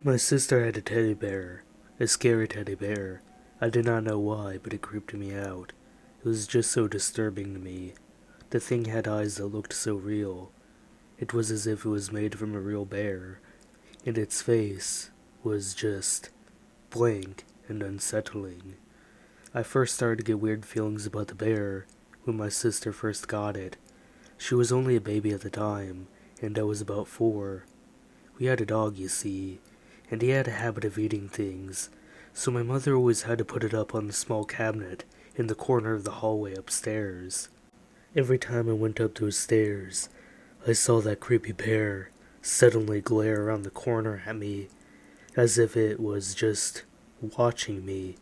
My sister had a teddy bear, a scary teddy bear. I did not know why, but it creeped me out. It was just so disturbing to me. The thing had eyes that looked so real. It was as if it was made from a real bear, and its face was just blank and unsettling. I first started to get weird feelings about the bear when my sister first got it. She was only a baby at the time, and I was about 4. We had a dog, you see, and he had a habit of eating things, so my mother always had to put it up on the small cabinet in the corner of the hallway upstairs. Every time I went up those stairs, I saw that creepy bear suddenly glare around the corner at me, as if it was just watching me.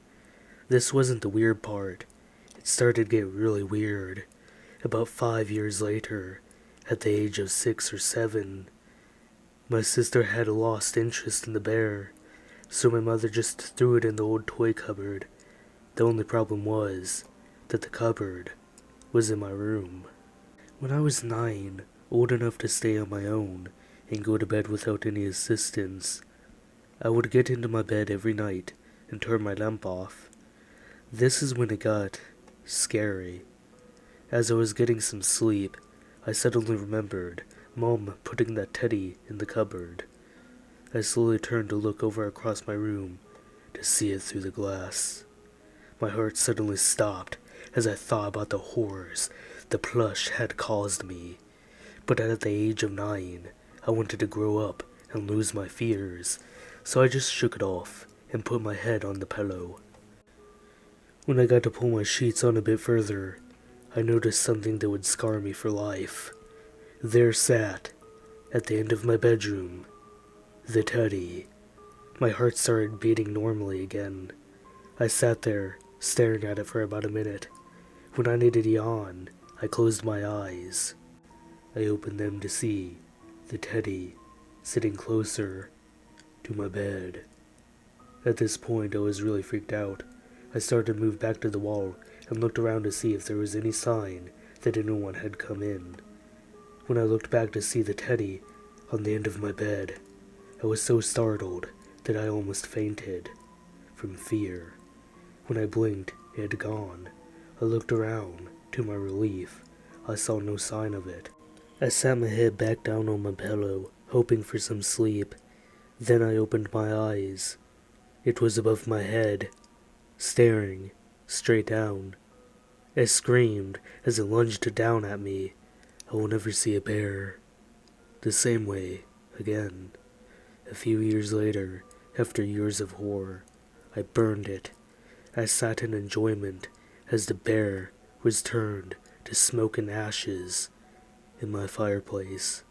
This wasn't the weird part. It started to get really weird. About 5 years later, at the age of 6 or 7, my sister had lost interest in the bear, so my mother just threw it in the old toy cupboard. The only problem was that the cupboard was in my room. When I was 9, old enough to stay on my own and go to bed without any assistance, I would get into my bed every night and turn my lamp off. This is when it got scary. As I was getting some sleep, I suddenly remembered Mom putting that teddy in the cupboard. I slowly turned to look over across my room to see it through the glass. My heart suddenly stopped as I thought about the horrors the plush had caused me. But at the age of 9, I wanted to grow up and lose my fears, so I just shook it off and put my head on the pillow. When I got to pull my sheets on a bit further, I noticed something that would scar me for life. There sat, at the end of my bedroom, the teddy. My heart started beating normally again. I sat there, staring at it for about a minute. When I needed to yawn, I closed my eyes. I opened them to see the teddy sitting closer to my bed. At this point, I was really freaked out. I started to move back to the wall and looked around to see if there was any sign that anyone had come in. When I looked back to see the teddy on the end of my bed, I was so startled that I almost fainted from fear. When I blinked, it had gone. I looked around. To my relief, I saw no sign of it. I sat my head back down on my pillow, hoping for some sleep. Then I opened my eyes. It was above my head, staring straight down. I screamed as it lunged down at me. I will never see a bear the same way again. A few years later, after years of horror, I burned it. I sat in enjoyment as the bear was turned to smoke and ashes in my fireplace.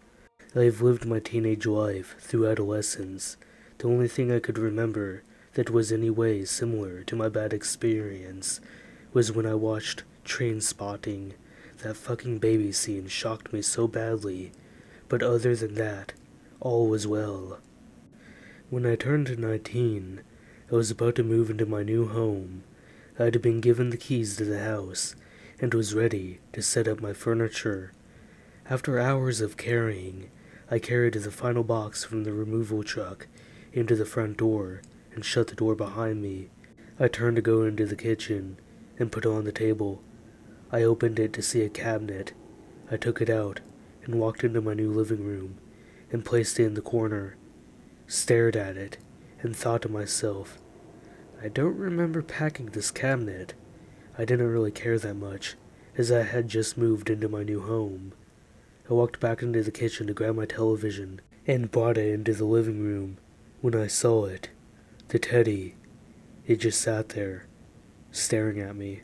I have lived my teenage life through adolescence. The only thing I could remember that was any way similar to my bad experience was when I watched Trainspotting. That fucking baby scene shocked me so badly, but other than that, all was well. When I turned 19, I was about to move into my new home. I had been given the keys to the house, and was ready to set up my furniture. After hours of carrying, I carried the final box from the removal truck into the front door and shut the door behind me. I turned to go into the kitchen and put it on the table. I opened it to see a cabinet. I took it out and walked into my new living room and placed it in the corner, stared at it, and thought to myself, I don't remember packing this cabinet. I didn't really care that much, as I had just moved into my new home. I walked back into the kitchen to grab my television and brought it into the living room. When I saw it, the teddy, it just sat there, staring at me.